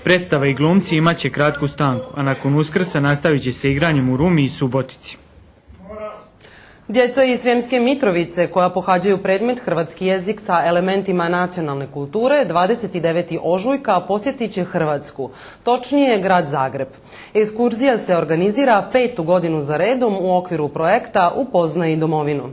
Predstava i glumci imaće kratku stanku, a nakon Uskrsa nastavit će se igranjem u Rumi i Subotici. Djeca iz Sremske Mitrovice koja pohađaju predmet hrvatski jezik sa elementima nacionalne kulture 29. ožujka posjetit će Hrvatsku, točnije grad Zagreb. Ekskurzija se organizira 5. godinu za redom u okviru projekta Upoznaj domovinu.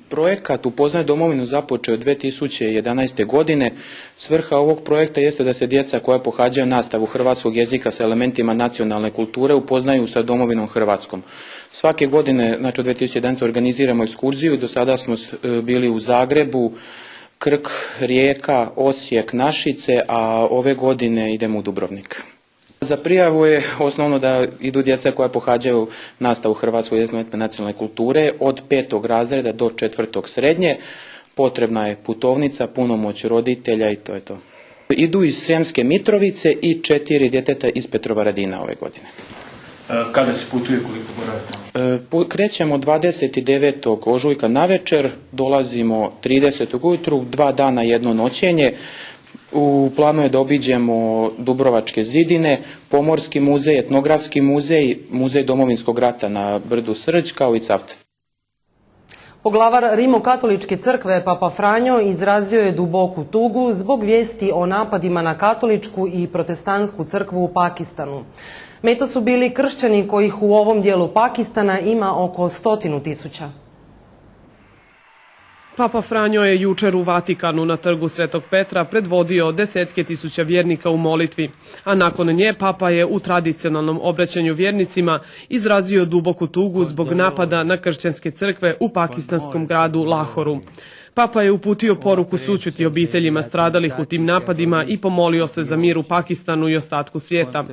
Projekat Upoznaj domovinu započeo od 2011. godine. Svrha ovog projekta jeste da se djeca koja pohađaju nastavu hrvatskog jezika sa elementima nacionalne kulture upoznaju sa domovinom Hrvatskom. Svake godine, znači od 2011. organiziramo ekskurziju i do sada smo bili u Zagrebu, Krk, Rijeka, Osijek, Našice, a ove godine idemo u Dubrovnik. Za prijavu je osnovno da idu djeca koja pohađaju nastavu hrvatskog jezika nacionalne kulture od 5. razreda do 4. srednje. Potrebna je putovnica, punomoć roditelja i to je to. Idu iz Sremske Mitrovice i 4 djeteta iz Petrovaradina ove godine. Kada se putuje, koliko boravite? Krećemo 29. ožujka navečer, dolazimo 30. ujutru, 2 dana jedno noćenje. U planu je da obiđemo Dubrovačke zidine, Pomorski muzej, Etnografski muzej, Muzej Domovinskog rata na brdu Srđ, kao i Cavtat. Poglavar Rimokatoličke crkve Papa Franjo izrazio je duboku tugu zbog vijesti o napadima na katoličku i protestantsku crkvu u Pakistanu. Meta su bili kršćani kojih u ovom dijelu Pakistana ima oko 100.000. Papa Franjo je jučer u Vatikanu na trgu Svetog Petra predvodio desetke tisuća vjernika u molitvi, a nakon nje Papa je u tradicionalnom obraćanju vjernicima izrazio duboku tugu zbog napada na kršćanske crkve u pakistanskom gradu Lahoru. Papa je uputio poruku sućuti obiteljima stradalih u tim napadima i pomolio se za mir u Pakistanu i ostatku svijeta.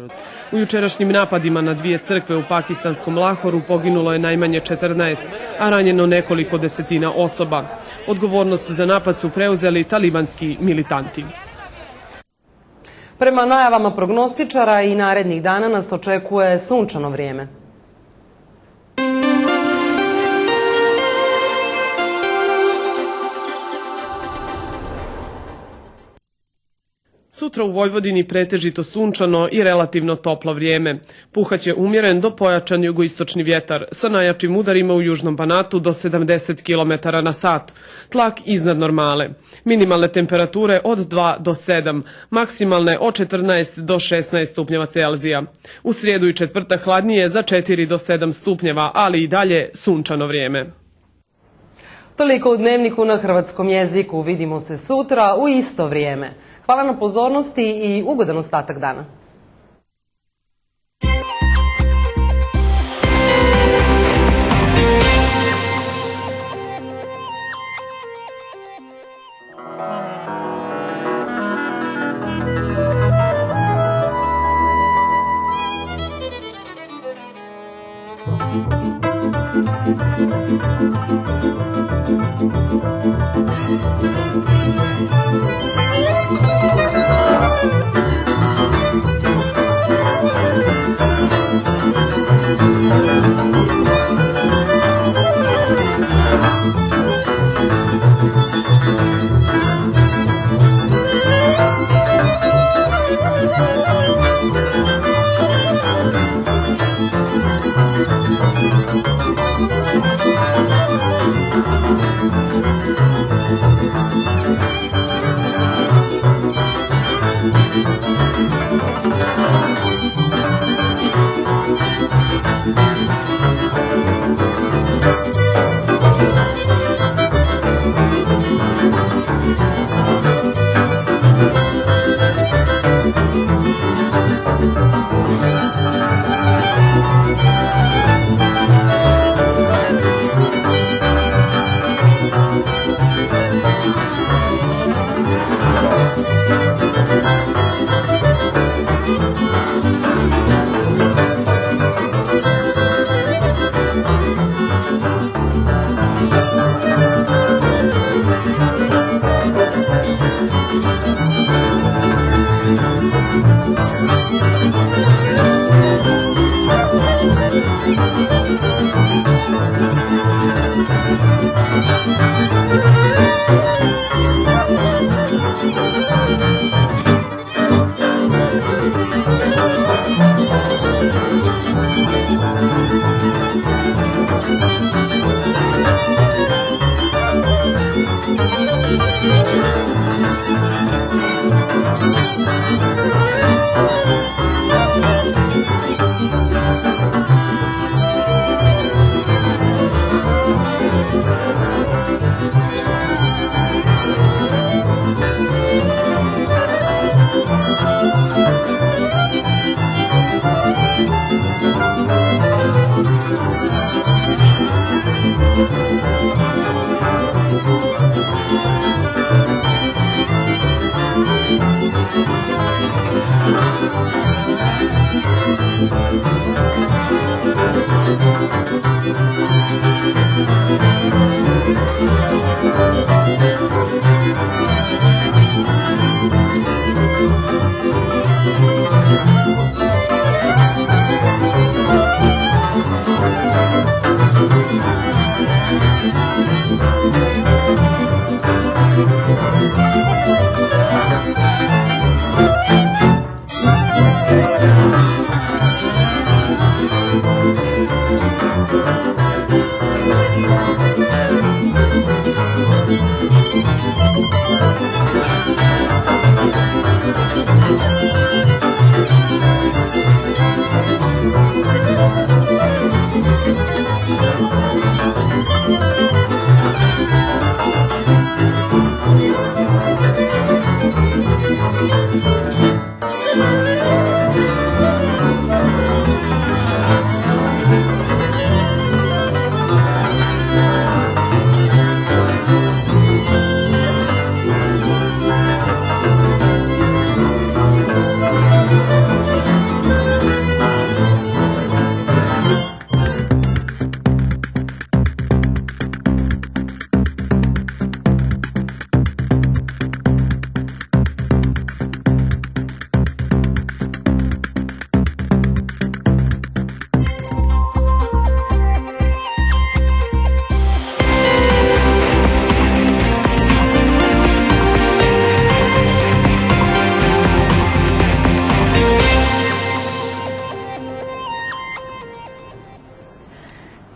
U jučerašnjim napadima na 2 crkve u pakistanskom Lahoru poginulo je najmanje 14, a ranjeno nekoliko desetina osoba. Odgovornost za napad su preuzeli talibanski militanti. Prema najavama prognostičara i narednih dana nas očekuje sunčano vrijeme. Sutra u Vojvodini pretežito sunčano i relativno toplo vrijeme. Puhaće umjeren do pojačan jugoistočni vjetar sa najjačim udarima u južnom Banatu do 70 km na sat. Tlak iznad normale. Minimalne temperature od 2 do 7, maksimalne od 14 do 16 stupnjeva Celzija. U srijedu i četvrtak hladnije za 4 do 7 stupnjeva, ali i dalje sunčano vrijeme. Toliko u Dnevniku na hrvatskom jeziku. Vidimo se sutra u isto vrijeme. Hvala na pozornosti i ugodan ostatak dana.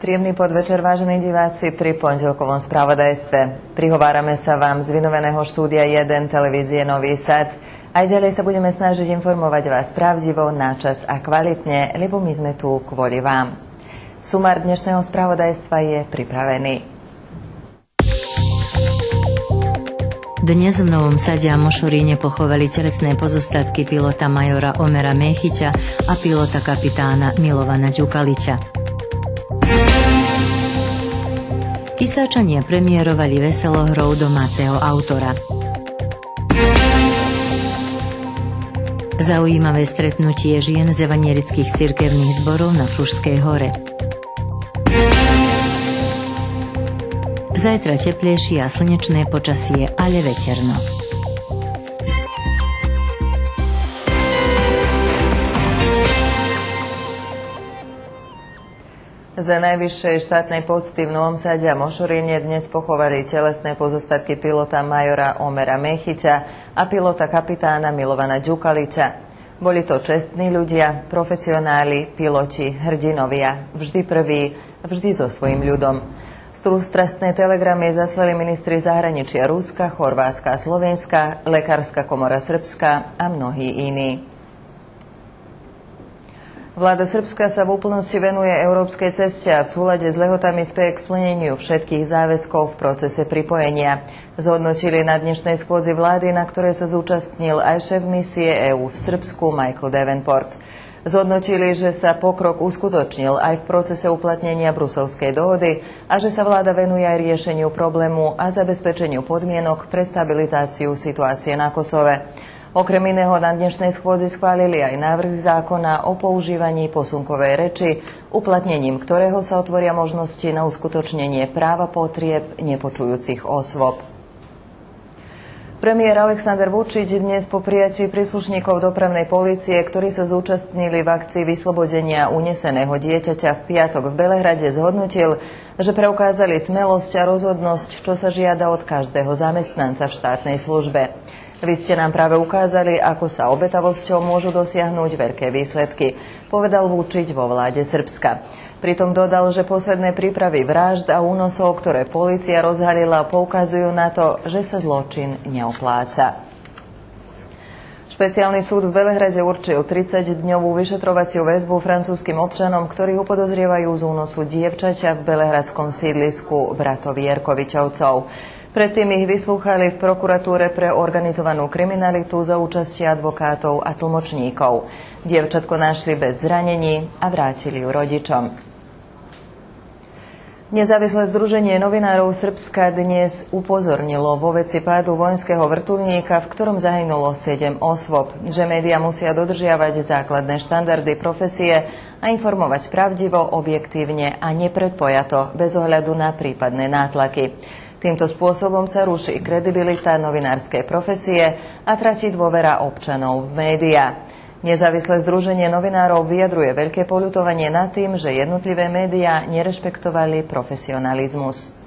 Príjemný podvečer, vážení diváci, pri pondelkovom spravodajstve. Prihovárame sa vám z vynoveného štúdia 1 televízie Nový Sad. Aj ďalej sa budeme snažiť informovať vás pravdivo, načas a kvalitne, lebo my sme tu kvôli vám. Sumár dnešného spravodajstva je pripravený. Dnes v Novom Sade a Mošoríne pochovali telesné pozostatky pilota majora Omera Mechiťa a pilota kapitána Milovana Đukalića. Kysáčania premiérovali veselohrou domáceho autora. Zaujímavé stretnutie žien z evanielických cirkevných zborov na Pružskej hore. Zajtra teplejšie a slnečné počasie, ale veterno. Za najvyššej štátnej pocty v Novom Sade a Mošoríne dnes pochovali telesné pozostatky pilota majora Omera Mechiťa a pilota kapitána Milovana Đukalića. Boli to čestní ľudia, profesionáli, piloti, hrdinovia, vždy prví, vždy so svojím ľudom. Sústrastné telegramy zaslali ministri zahraničia Ruska, Chorvátska a Slovenska, Lekárska komora Srbska a mnohí iní. Vláda Srbska sa v úplnosti venuje európskej ceste a v súlade s lehotami spie k splneniu všetkých záväzkov v procese pripojenia. Zhodnotili na dnešnej schôdzi vlády, na ktorej sa zúčastnil aj šéf misie EÚ v Srbsku Michael Davenport. Zhodnotili, že sa pokrok uskutočnil aj v procese uplatnenia Bruselskej dohody a že sa vláda venuje aj riešeniu problému a zabezpečeniu podmienok pre stabilizáciu situácie na Kosove. Okrem iného na dnešnej schôdzi schválili aj návrh zákona o používaní posunkovej reči, uplatnením ktorého sa otvoria možnosti na uskutočnenie práva potrieb nepočujúcich osôb. Premiér Aleksandar Vučić dnes po prijatí príslušníkov dopravnej polície, ktorí sa zúčastnili v akcii vyslobodenia uneseného dieťaťa v piatok v Belehrade, zhodnotil, že preukázali smelosť a rozhodnosť, čo sa žiada od každého zamestnanca v štátnej službe. Vy ste nám práve ukázali, ako sa obetavosťou môžu dosiahnuť veľké výsledky, povedal Vučić vo vláde Srbska. Pritom dodal, že posledné prípravy vražd a únosov, ktoré polícia rozhalila, poukazujú na to, že sa zločin neopláca. Špeciálny súd v Belehrade určil 30-dňovú vyšetrovaciu väzbu francúzskym občanom, ktorí ho podozrievajú z únosu dievčaťa v belehradskom sídlisku bratov Jerkovičovcov. Predtým ich vyslúchali v prokuratúre pre organizovanú kriminalitu za účastie advokátov a tlmočníkov. Dievčatko našli bez zranení a vrátili ju rodičom. Nezávislé združenie novinárov Srbska dnes upozornilo vo veci pádu vojenského vrtuľníka, v ktorom zahynulo 7 osôb, že médiá musia dodržiavať základné štandardy profesie a informovať pravdivo, objektívne a nepredpojato, bez ohľadu na prípadné nátlaky. Týmto spôsobom sa ruší kredibilita novinárskej profesie a tratí dôvera občanov v médiá. Nezávislé združenie novinárov vyjadruje veľké poľutovanie nad tým, že jednotlivé médiá nerešpektovali profesionalizmus.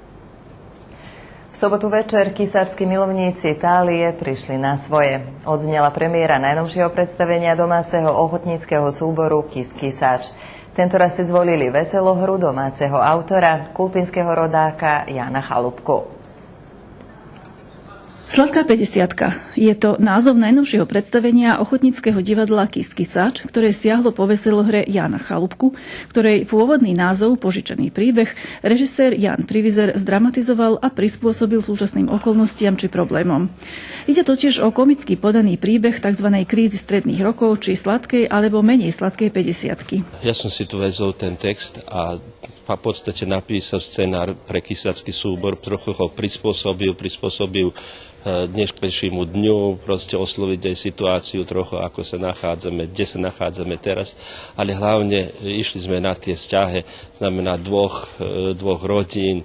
V sobotu večer kisáčski milovníci Tálie prišli na svoje. Odznela premiéra najnovšieho predstavenia domáceho ochotníckeho súboru Kis Kisáč. Tentoraz si zvolili veselohru domáceho autora, kulpinského rodáka Jána Chalupku. Sladká 50. Je to názov najnovšieho predstavenia ochotníckeho divadla Kis Kisáč, ktoré siahlo po veselohre Jána Chalupku, ktorej pôvodný názov, požičaný príbeh, režisér Ján Privizer zdramatizoval a prispôsobil súčasným okolnostiam či problémom. Ide totiž o komicky podaný príbeh tzv. Krízy stredných rokov či sladkej alebo menej sladkej 50. Ja som si tu vezol ten text a v podstate napísal scenár pre kisácky súbor, trochu ho prispôsobil dnešnému dňu, proste osloviť aj situáciu trochu, ako sa nachádzame, kde sa nachádzame teraz, ale hlavne išli sme na tie vzťahy, znamená dvoch rodín,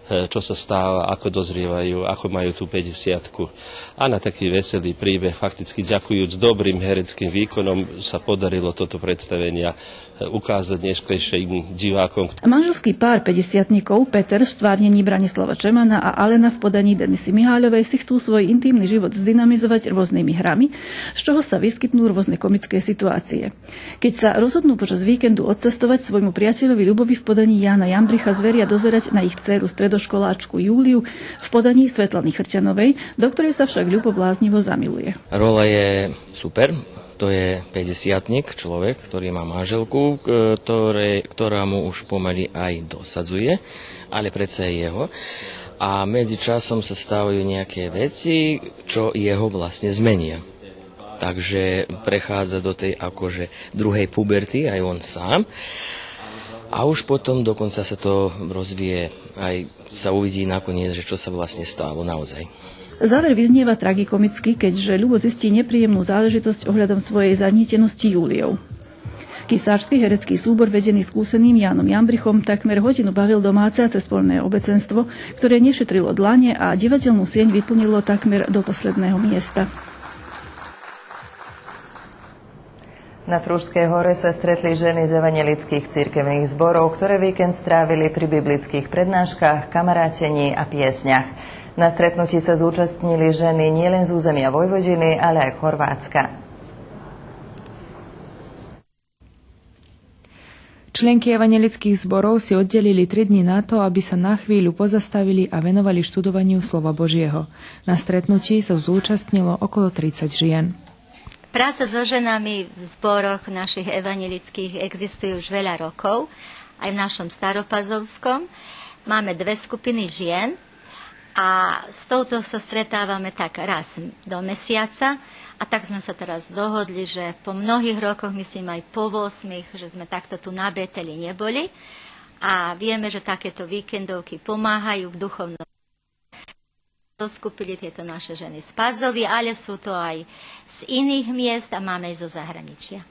čo sa stáva, ako dozrievajú, ako majú tú 50-ku. A na taký veselý príbeh, fakticky ďakujúc dobrým hereckým výkonom, sa podarilo toto predstavenia ukázať dnešklejším divákom. Manželský pár 50-tníkov Peter v stvárnení Branislava Čemana a Alena v podaní Denisy Miháľovej si chcú svoj intímny život zdynamizovať rôznymi hrami, z čoho sa vyskytnú rôzne komické situácie. Keď sa rozhodnú počas víkendu odcestovať, svojmu priateľovi Ľubovi v podaní Jána Jambricha zveria dozerať na ich dcéru stredoškoláčku Júliu v podaní Svetlany Chrťanovej, do ktorej sa však Ľubo bláznivo zamiluje. Rola je super. To je 50-tník, človek, ktorý má manželku, ktorá mu už pomaly aj dosadzuje, ale predsa je jeho. A medzi časom sa stávajú nejaké veci, čo jeho vlastne zmenia. Takže prechádza do tej akože druhej puberty aj on sám. A už potom dokonca sa to rozvíje, aj sa uvidí nakoniec, že čo sa vlastne stalo naozaj. Záver vyznieva tragikomicky, keďže Ľubo zistí nepríjemnú záležitosť ohľadom svojej zanietenosti Júliou. Kisáčsky herecký súbor vedený skúseným Jánom Jambrichom takmer hodinu bavil domáce a cezpolné obecenstvo, ktoré nešetrilo dlane a divadelnú sieň vyplnilo takmer do posledného miesta. Na Prúžskej hore sa stretli ženy z evanjelických cirkevných zborov, ktoré víkend strávili pri biblických prednáškach, kamarátení a piesňach. Na stretnutí sa zúčastnili ženy nielen z územia Vojvodiny, ale aj Chorvátska. Členky evanjelických zborov si oddelili 3 dni na to, aby sa na chvíľu pozastavili a venovali študovaniu slova Božieho. Na stretnutí sa zúčastnilo okolo 30 žien. Práca so ženami v zboroch našich evanjelických existuje už veľa rokov, aj v našom Staropazovskom. Máme 2 skupiny žien, a s touto sa stretávame tak raz do mesiaca a tak sme sa teraz dohodli, že po mnohých rokoch, myslím aj po 8, že sme takto tu na Beteli neboli a vieme, že takéto víkendovky pomáhajú v duchovnom. Doskupili tieto naše ženy z Pazovy, ale sú to aj z iných miest a máme aj zo zahraničia.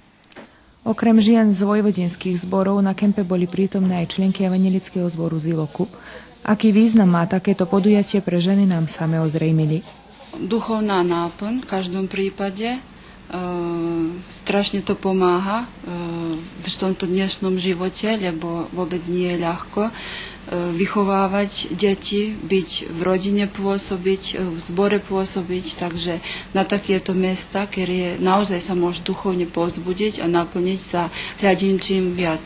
Okrem žien z vojvodinských zborov na kempe boli prítomné aj členky evanjelického zboru z Iloku. Aký význam má takéto podujatie pre ženy, nám same ozrejmili. Duchovná náplň v každom prípade. Strašne to pomáha v tomto dnešnom živote, lebo vôbec nie je ľahko vychovávať deti, byť v rodine pôsobiť, v zbore pôsobiť, takže na takéto miesta, ktoré naozaj sa môže duchovne povzbudiť a naplniť, sa hľadím čím viac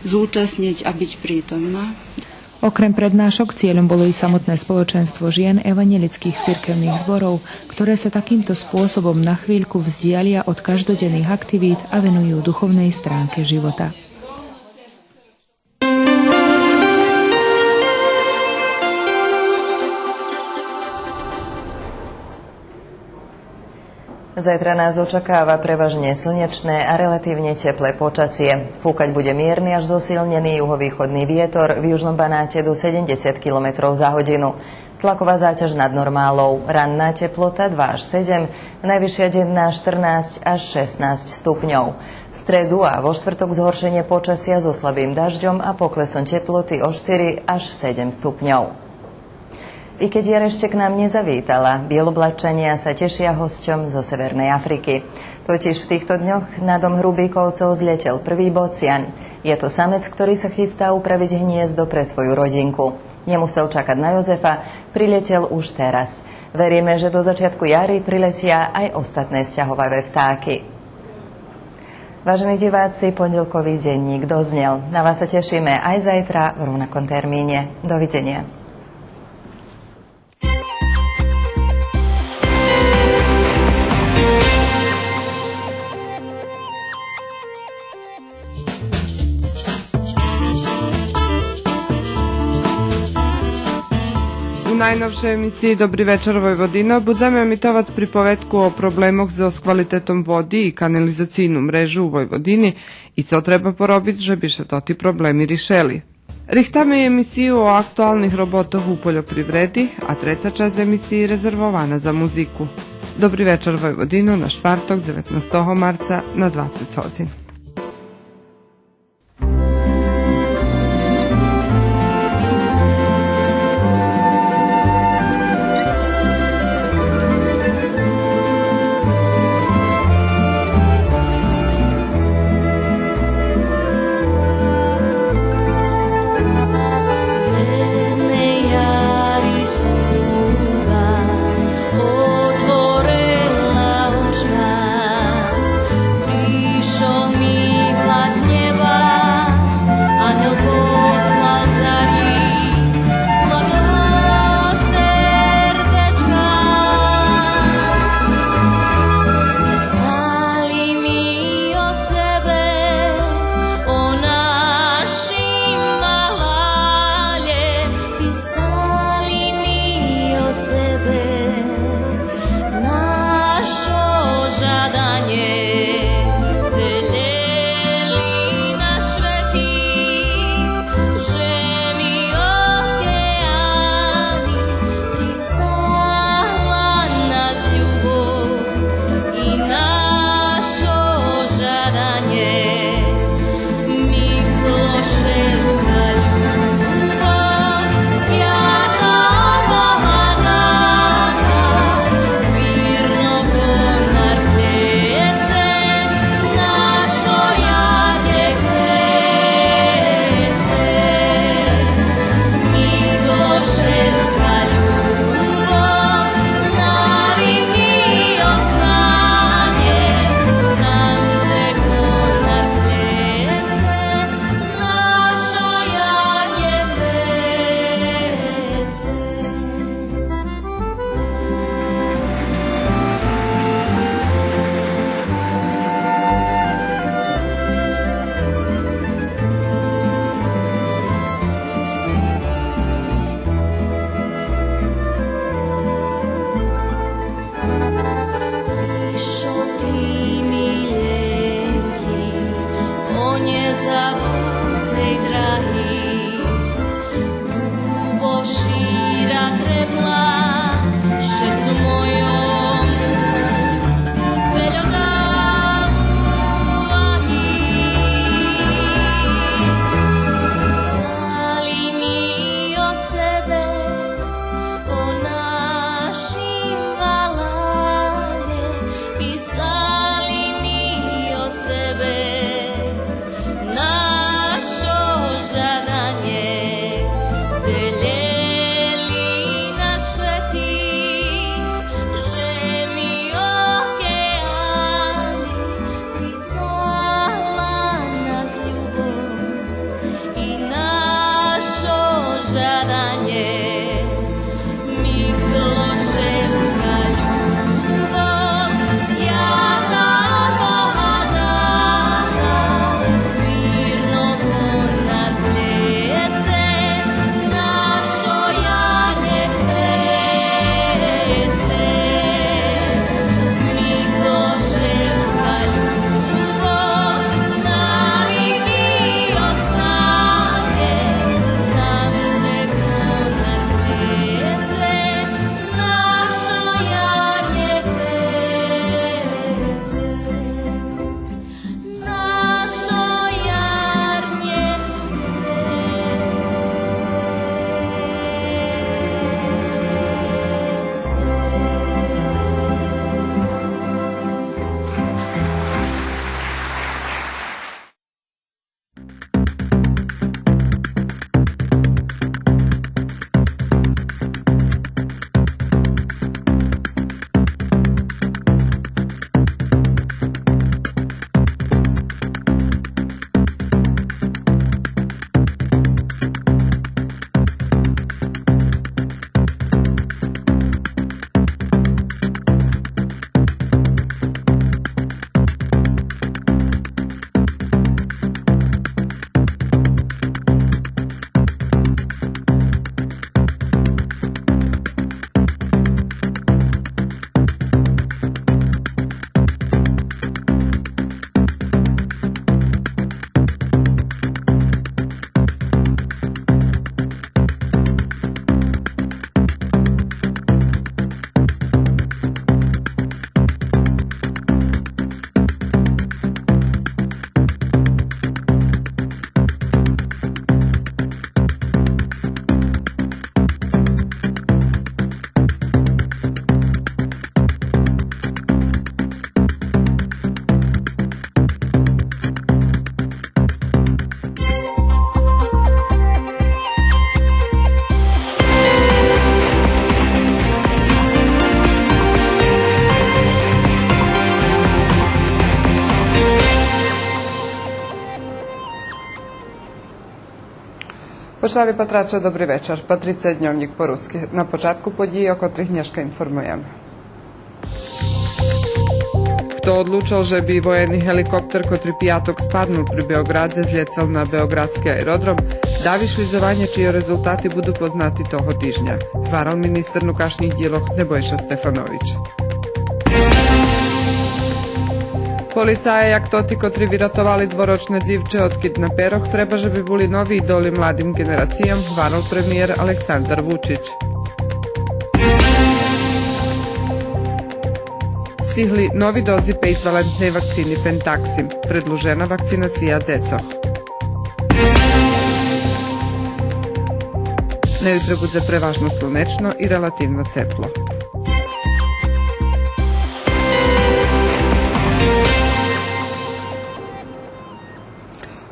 zúčastniť a byť prítomná. Okrem prednášok cieľom bolo i samotné spoločenstvo žien evanjelických cirkevných zborov, ktoré sa takýmto spôsobom na chvíľku vzdialia od každodenných aktivít a venujú duchovnej stránke života. Zajtra nás očakáva prevažne slnečné a relatívne teplé počasie. Fúkať bude mierny až zosilnený juhovýchodný vietor v južnom Banáte do 70 km za hodinu. Tlaková záťaž nad normálou, ranná teplota 2 až 7, najvyššia denná 14 až 16 stupňov. V stredu a vo štvrtok zhoršenie počasia so slabým dažďom a poklesom teploty o 4 až 7 stupňov. I keď jar ešte k nám nezavítala, Bielobladčania sa tešia hosťom zo Severnej Afriky. Totiž v týchto dňoch na dom Hrubíkovcov zletel prvý bocian. Je to samec, ktorý sa chystá upraviť hniezdo pre svoju rodinku. Nemusel čakať na Jozefa, priletel už teraz. Veríme, že do začiatku jary priletia aj ostatné sťahovavé vtáky. Vážení diváci, pondelkový denník doznel. Na vás sa tešíme aj zajtra v rovnakom termíne. Dovidenia. U najnovšej emisiji Dobry večer Vojvodino budeme emitovati pripovetku o problemoch s kvalitetom vodi i kanalizacijnu mrežu u Vojvodini i co treba porobiti, že bi se to ti problemi rješeli. Rihtame emisiju o aktualnih robotoh u poljoprivredi, a treća čast emisiji rezervovana za muziku. Dobri večer Vojvodino na štvrtok 19. marca na 20 hodin. Show me Poštovani patrače, dobry večer. Patricija Dnevnik po-ruski. Na početku podії, o kotrih Nješka informujeme. Kto odlučil, že by vojenný helikopter, ktorý piatok spadnul pri Beogradze, zljecal na Beogradski aerodrom, da vyšlizovanje čije rezultati budu poznati toho týždňa. Hvaral minister nukašnjih djeloh Nebojša Stefanović. Policaje, jak toti, kotri vyratovali dvoročne dzivče od kidnaperoh, treba, že by boli novi idoli mladim generacijam, hvaral premijer Aleksandar Vučić. Stihli novi dozi pejsvalentnej vakcini Pentaxim, predlužena vakcinacija dzecoh. Na jutro bude prevažno slunečno i relativno ceplo.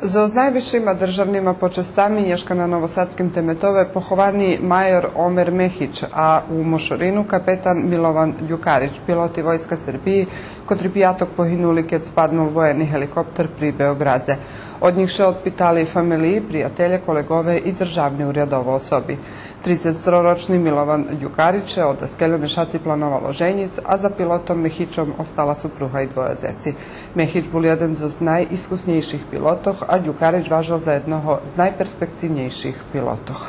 Z najvišima državnima počestami Nješka na Novosadskim temetove pohovani major Omer Mehić, a u Mošorinu kapetan Milovan Đukarić, piloti Vojska Srbiji, kotri pijatok pohinuli kad spadnul vojeni helikopter pri Beogradze. Od njih še odpitali familiji, prijatelje, kolegove i državni urjadovo osobi. 33-ročni Milovan Đukarić od Askeljone šaci planovalo ženjic, a za pilotom Mehićom ostala supruha i dvoje zeci. Mehić bol jeden z najiskusnejších pilotoh, a Đukarić važal za jednoho z najperspektivnejších pilotoh.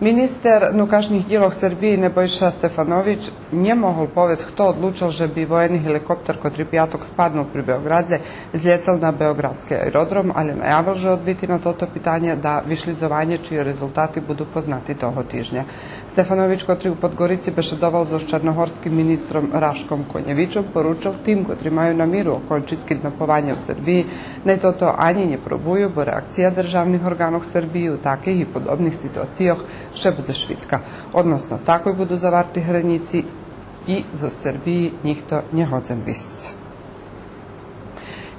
Minister nukašnjih djeloh Srbiji Nebojša Stefanović nje mohol povest kto odlučil, že bi vojeni helikopter kotri pijatok spadnul pri Beogradze zljecal na Beogradski aerodrom, ali najavil, že odbiti na toto pitanje da višlizovanje čije rezultati budu poznati toho týždňa. Stefanović, kotri u Podgorici bešedoval so črnohorskim ministrom Raškom Konjevićom, poručil tim, kotri maju namiru okončit kidnapovanje u Srbiji, naj toto ani nje probuju, bo reakcija državnih organov Srbiji u takih i podobnih situacijoh še bude švitka. Odnosno, takoj budu zavarti hranici i za Srbiji njih to njehodzen vis.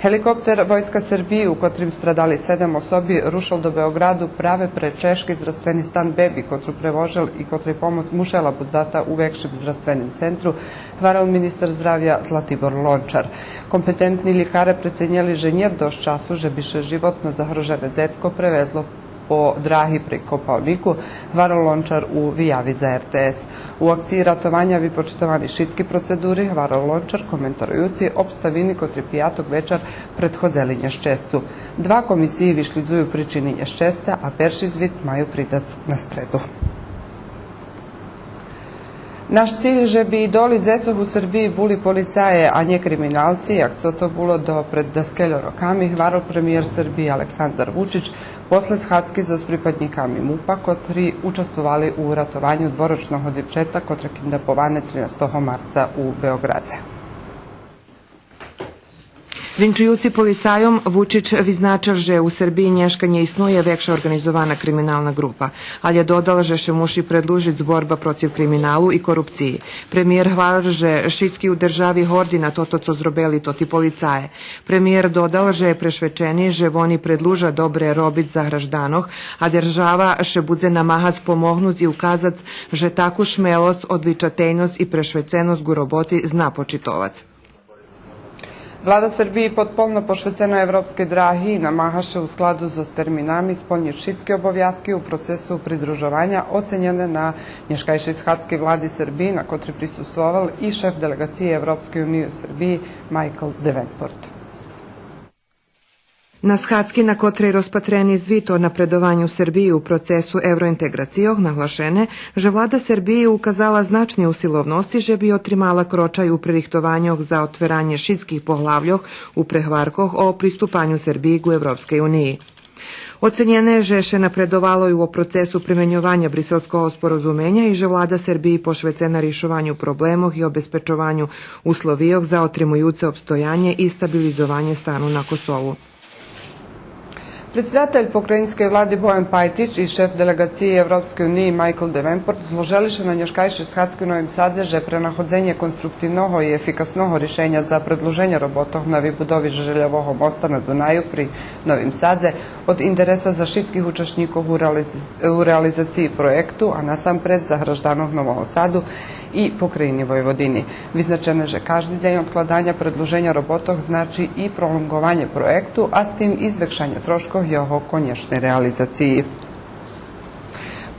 Helikopter Vojska Srbiji, u kotrim stradali 7 osobi, rušal do Beogradu prave pre Češki zdravstveni stan bebi, kotru prevožel i kotri pomoć mušela budzata u vekšim zdravstvenim centru, hvaral ministar zdravja Zlatibor Lončar. Kompetentni likare precenjeli, že nje doš času, že bi še životno zagrožene dzecko prevezlo po drahi pri Kopaoniku, hvaral Lončar u Vijavi za RTS. U akciji ratovanja vypočtovani šitski proceduri, hvaral Lončar, komentarujući obstavini kotri pijatok večer prethodzeli nješčescu. 2 komisiji višlizuju pričini nješčesca, a perši zvit maju pridac na stredu. Naš cilj, že bi idoli dzecoh u Srbiji buli policaje, a nje kriminalci, jak co to bilo do pred daskeljo rokami, hvaral premijer Srbije Aleksandar Vučić, posle shacki s pripadnikami MUP-a, kotri učestvovali u ratovanju dvoročnog odzivčeta kotre kidnapovane 13. marca u Beogradze. Vinčujući policajom, Vučić vyznačil, že u Srbiji nješkanje isnuje vekša organizovana kriminalna grupa, ali je dodal, že še muši predlužit zborba protiv kriminalu i korupciji. Premijer hvala, že šitski u državi hordi na toto, co zrobeli toti policaje. Premijer dodal, že je prešvečeni, že oni predluža dobre robit za hraždanoh, a država še budze namahac pomognut i ukazac, že taku šmelost, odličatejnost i prešvecenost gu roboti zna počitovac. Vlada Srbiji potpolno pošvecena evropske drahi namahaše u skladu s terminami spolnje šitske obovjazke u procesu pridružovanja ocenjene na nješkajšej shadski vladi Srbiji, na kotri prisustoval i šef delegacije Evropske unije u Srbiji Michael Davenport. Na shadski na kotrej rozpatreni zvit o napredovanju Srbiji u procesu evrointegracijoh nahlašene, že vlada Srbiji ukazala značne usilovnosti, že bi otrimala kročaj u prerihtovanjoh za otveranje šitskih pohlavljoh u prehvarkoh o pristupanju Srbiji u Evropskej uniji. Ocenjene je, že še napredovalo i u procesu primenjovanja briselskog sporazumenja i že vlada Srbiji pošvecena rješovanju problemov i obezpečovanju uslovijoh za otrimujuce obstojanje i stabilizovanje stanu na Kosovu. Predsjedatelj pokrajinske vladi Bojan Pajtić i šef delegacije Evropske unije Michael Davenport zloželiše na nješkajše shadski u Novim Sadze, že prenahodzenje konstruktivnog i efikasnog rješenja za predluženje robotov na vybudovi željevog mosta na Dunaju pri Novim Sadze od interesa za šitskih učešnikov u realizaciji projektu, a nasампред za Hraždanov Novom Sadu i pokrajini Vojvodini. Vyznačene, že každý deň odkladania predloženia robotov znači i prolongovanje projektu, a s tim izvekšanje troškov jeho konečnej realizaciji.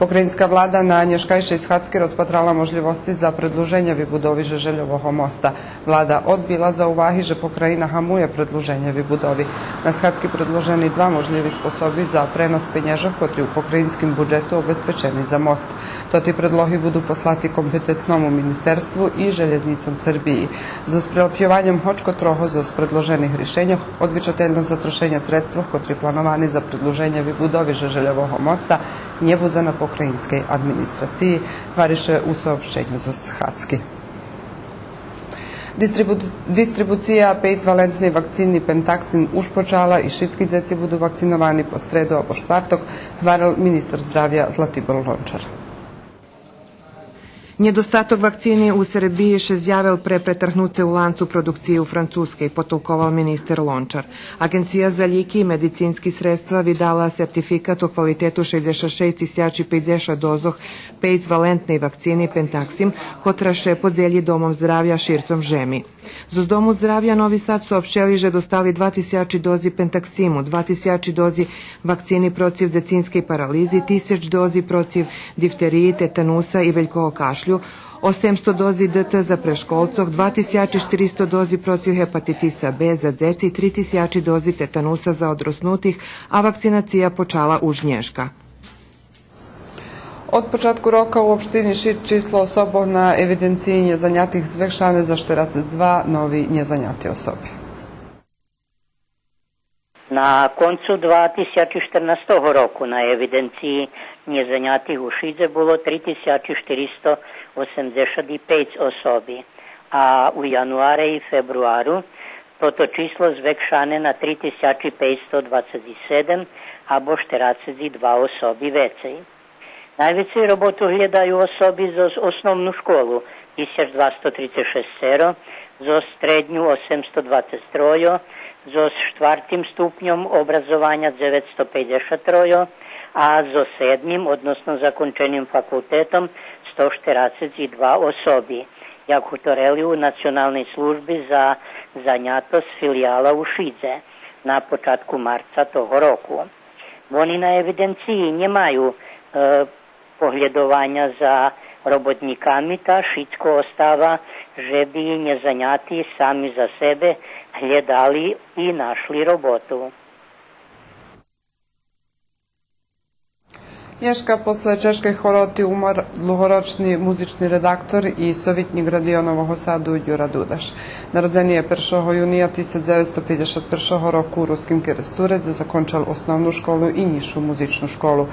Pokrajinska vlada na Nješkajše i Shadski rozpatrala možljivosti za predluženje vybudovi Žeželjovog mosta. Vlada odbila za uvahi, že pokrajina hamuje predluženje vybudovi. Na Shadski predloženi dva možljivi sposobi za prenos penježa, kotri u pokrajinskim budžetu obezpečeni za most. Toti predlohi budu poslati kompetentnom ministerstvu i željeznicom Srbiji. Z usprelopjovanjem hočko troho z predloženih rješenja odvičateljno zatrošenje sredstva, kotri planovani za predluženje vybudovi Žeželjovog mosta, nie bude na pokrajinskej administraciji, variše u saopštenju za Shadski. Distribucija 5-valentnej vakcini Pentaksin už počala i šitski djeci budu vakcinovani po sredu a po štvrtok, varil ministar zdravja Zlatibor Lončar. Недостаток вакцини у Srbiji še zjavel pre pretrhnuce u lancu produkcije u Francuske, potolkoval minister Lončar. Agencija za lijeki i medicinski sredstva vidala sertifikat o kvalitetu 66.050 dozoh 5-valentnej vakcini Pentaksim, kotra še podzelji Domom zdravja šircom žemi. Z Domu zdravja Novi Sad soopšteli, že dostali 2000 dozi Pentaksimu, 2000 dozi vakcini protiv decinske paralizi, 1000 dozi protiv difteriji, tetanusa i veljkovog kašlju, 800 dozi DT za preškolcov, 2400 dozi protiv hepatitisa B za djeci i 3000 dozi tetanusa za odrosnutih, a vakcinacija počala u Žnješka. Od počatku roka u opštini Šid číslo osobov na evidenciji njezanjatih zvekšane za 42 novi njezanjati osobi. Na koncu 2014 roku na evidenciji njezanjatih u Šidze bilo 3485 osobi, a u januare i februaru toto číslo zvekšane na 3527, abo 42 osobi vecej. Najveći robotu gledaju osobi za osnovnu školu 1236, za srednju 823, za čtvrtim stupnjom obrazovanja 953, a za sedmim, odnosno zakončenim fakultetom 142 osobi, jak utoreli u Nacionalnoj službi za zanjatost filijala u Šidze na počatku marca toho roku. Oni na evidenciji nemaju pohledovanja za robotnikami, ta Šidsko ostava, že bi njezanjati sami za sebe gledali i našli robotu. Nješka posle Češke horoti umor dlugoročni muzični redaktor i sovitnik Radio Novog Sadu Đura Dudaš. Narodzeni je 1. junija 1951 roku u Ruskim Keresturec, zakončal osnovnu školu i nižšu muzičnu školu.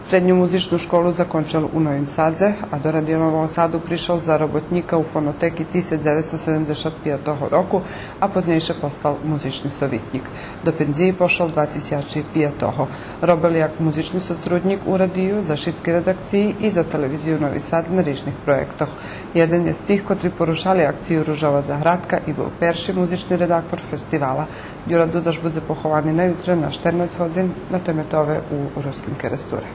Srednju muzičnu školu zakončal u Novim Sadze, a do Radio Novog Sadu prišel za robotnika u fonoteki 1975 roku, a poznejše postal muzični sovitnik. Do penziji pošel 2005. Robil jak muzični sotrudnik u radiju za šitske redakciji i za televiziju Novi Sad na rižnih projektoh. Jeden je z tih, kotri porušali akciju Ružava Zahradka i byl perši muzični redaktor festivala. Đura Dudaš bude pohovani na jutre na Šternoj Shodzin na Temetove u Ruskim Keresture.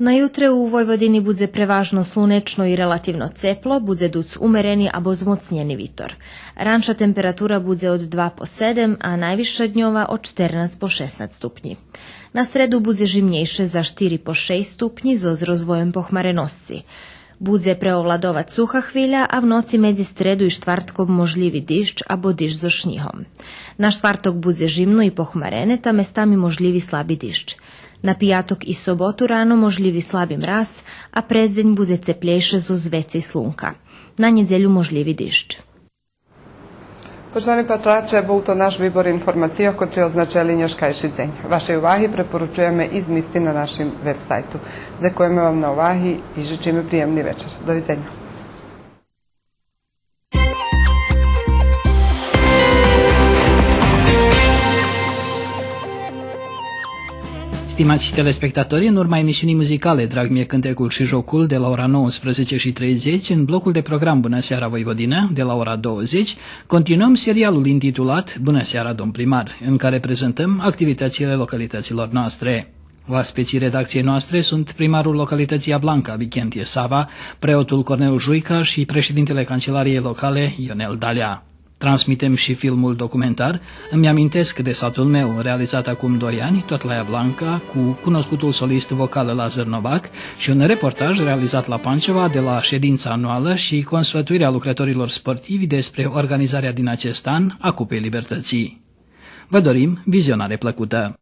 Na jutre u Vojvodini bude prevažno slunečno i relativno ceplo, bude duc umereni abo zmocnjeni vitor. Ranša temperatura bude od 2 po 7, a najviša dnjova od 14 po 16 stupnji. Na sredu bude žimnjejše za 4 po 6 stupnji z rozvojem pohmarenosci. Bude preovladovat suha hvilja, a v noci medzi stredu i štvrtkom možljivi dišč abo dišč zo šnihom. Na štvrtok bude žimno i pohmarene, ta mestami možljivi slabi dišč. Na pijatok i sobotu rano možljivi slabi mraz, a prezdeň bude ceplejše zo zvece i slunka. Na nedjelju možljivi dišč. Poštovani patrače, bol to naš výbor informací, ktorý označili dneškajší deň. Vašej uvahy preporučujeme izmisti na našim web sajtu. Ďakujeme vám na uvahy i žičíme príjemný večer. Doviđenja. Stimați telespectatori, în urma emisiunii muzicale Drag mie cântecul și jocul de la ora 19:30, în blocul de program Bună seara Voivodină, de la ora 20, continuăm serialul intitulat Bună seara domn primar, în care prezentăm activitățile localităților noastre. Oaspeții redacției noastre sunt primarul localității Ablanca, Vichentie Sava, preotul Cornel Juica și președintele Cancelariei Locale, Ionel Dalea. Transmitem și filmul documentar Îmi amintesc de satul meu, realizat acum 2 ani, tot la Ablanca, cu cunoscutul solist vocal Lazar Novac și un reportaj realizat la Panceva de la ședința anuală și consfătuirea lucrătorilor sportivi despre organizarea din acest an a Cupei Libertății. Vă dorim vizionare plăcută!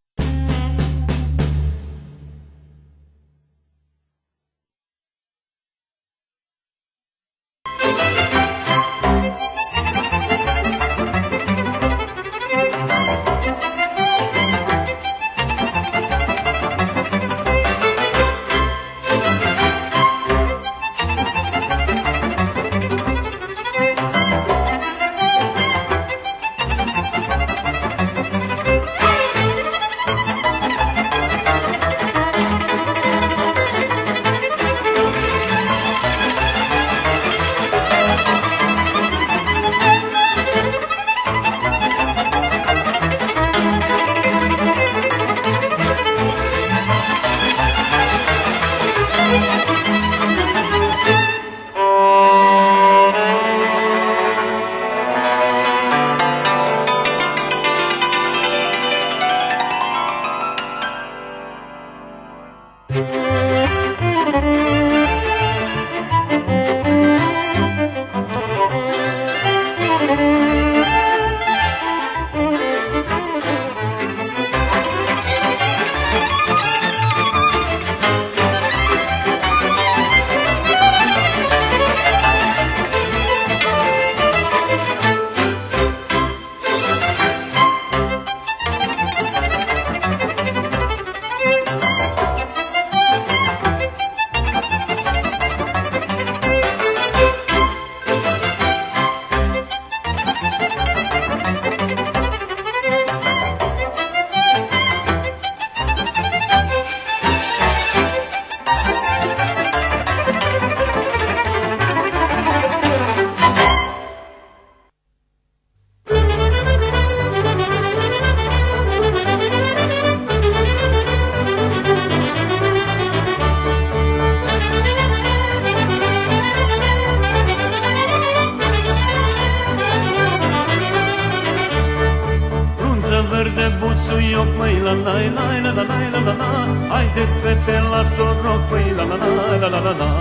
Haideți fete la soroc, măi la la la la la la la.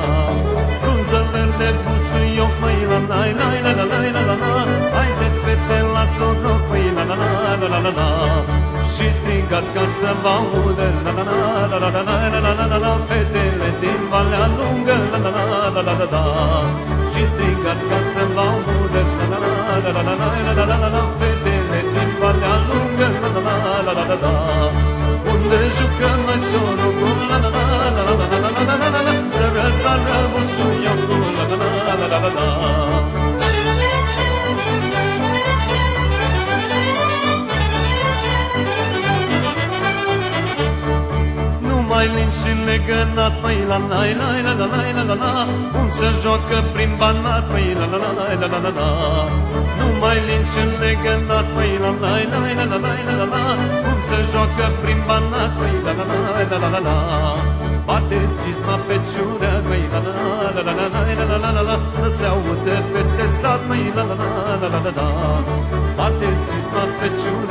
Frunză verde, buțuioc, măi la la la la la la la la la. Haideți fete la soroc, măi la la la la la la la. Și strigați ca să vă audă la la la la la la la la la la la. Fetele din Valea Lungă la la la la la la la. Și strigați ca să vă audă la la la la la la la la la la. Fetele din Valea Lungă la la la la la la. Unde jucăm noi sorocul, la la la la la la la la la la la. Să răsară busuiocul, la la la la la la la. Mai lin și legănat, măi la la la la la la la la la. Cum se joacă prin banat, măi la la la la la la la. Nu mai lin și legănat, măi la la la la la la la la. Cum se joacă prin banat, măi la la la la la la la. Bateți-ți-ma pe ciurea, măi la la la la la la la la la la. Să se audă peste sat, măi la la la la la la la. Bateți-ți-ma pe ciurea.